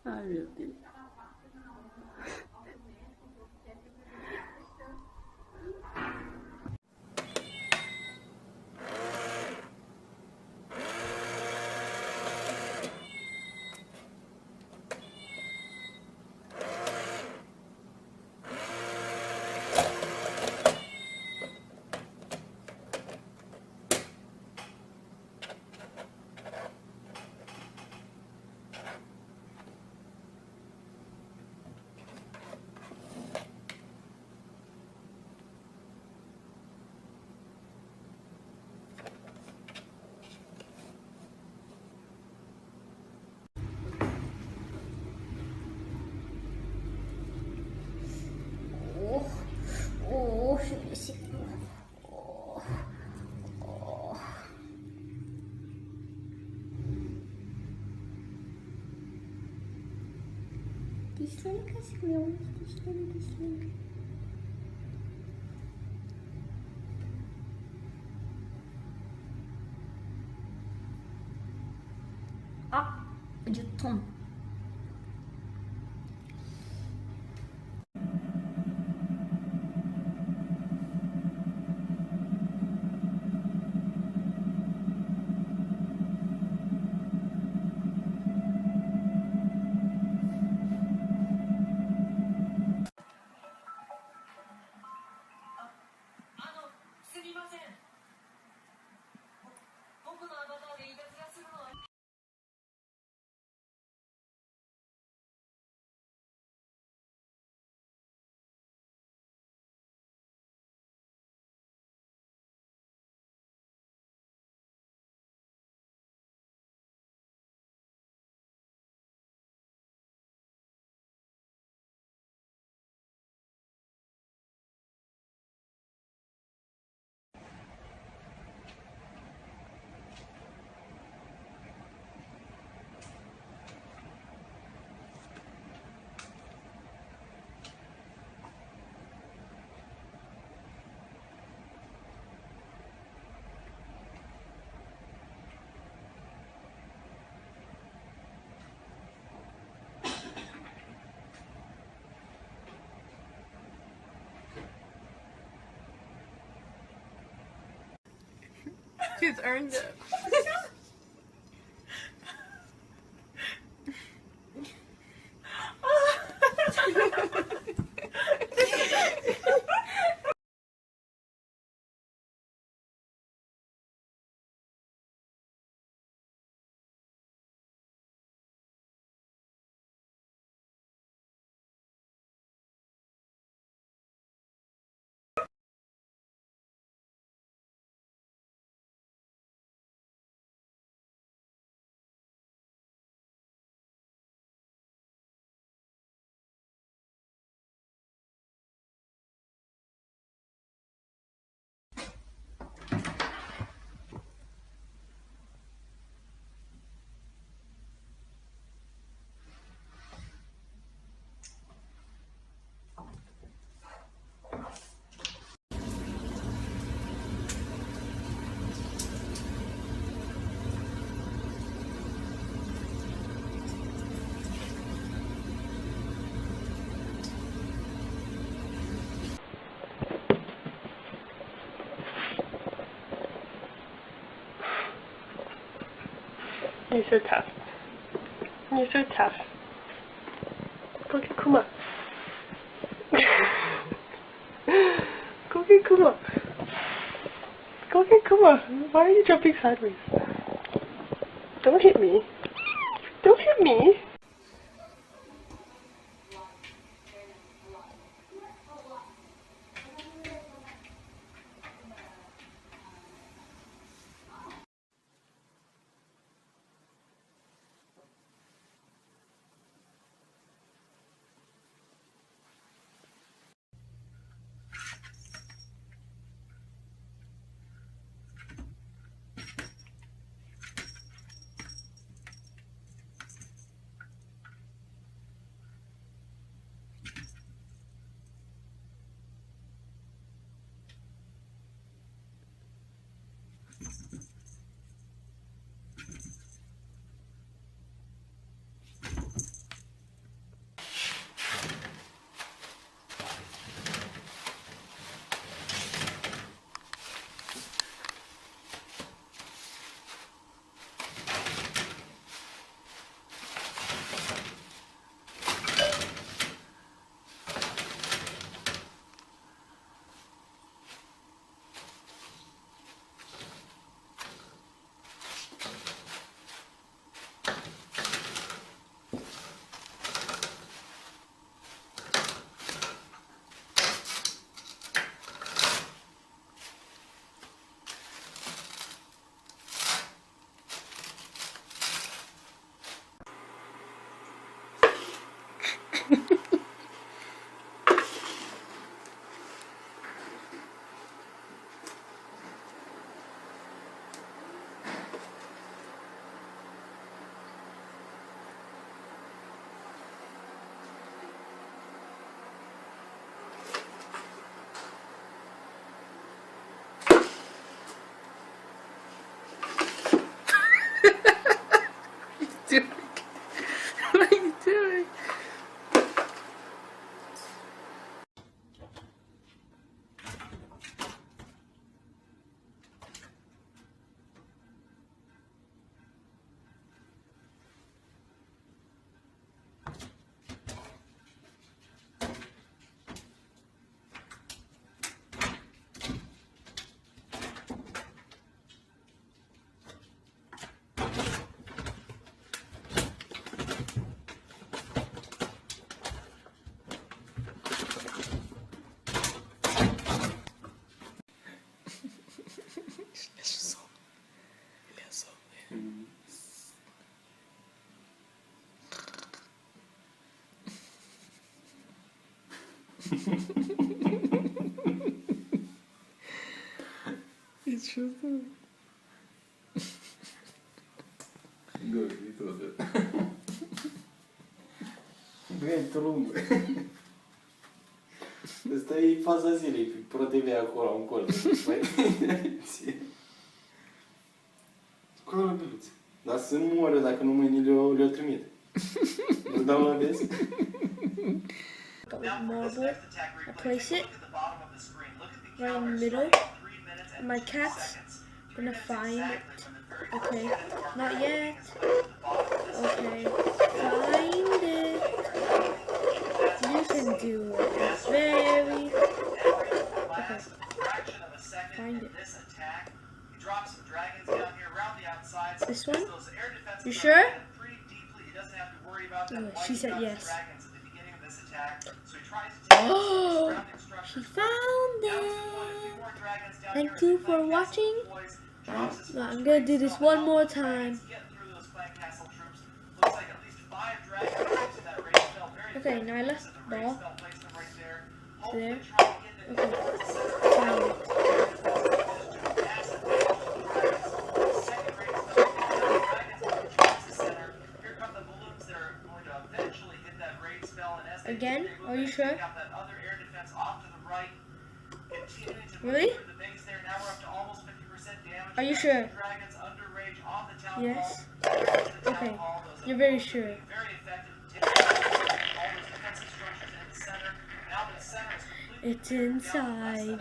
Ai, meu Deus. Кисленько слез, кисленько. Ah, du thon. She's earned it. You're so tough. You're so tough. Go get Kuma. Go get Kuma. Go get Kuma. Why are you jumping sideways? Don't hit me. Don't hit me. Ничего. Говори тоже. Блин, трубы. Ăsta e faza zilei, protevea acolo, în colț. Scoală beluțe. Dar să nu moară dacă nu mâine le-o trimit. Nu dau la des? Got with marble. I place it right in the middle. And my cat's gonna find it. Okay, not yet. Okay, find it. You can do it. Very. Okay. Find it. This one? You sure? Oh, she said yes. Oh, she found it. Thank you for watching. I'm gonna do this one more time. Okay, Nyla, ball. There. Okay. Found it. Again? Are you sure? Really? Are you sure? Yes? Okay. You're very sure. It's inside.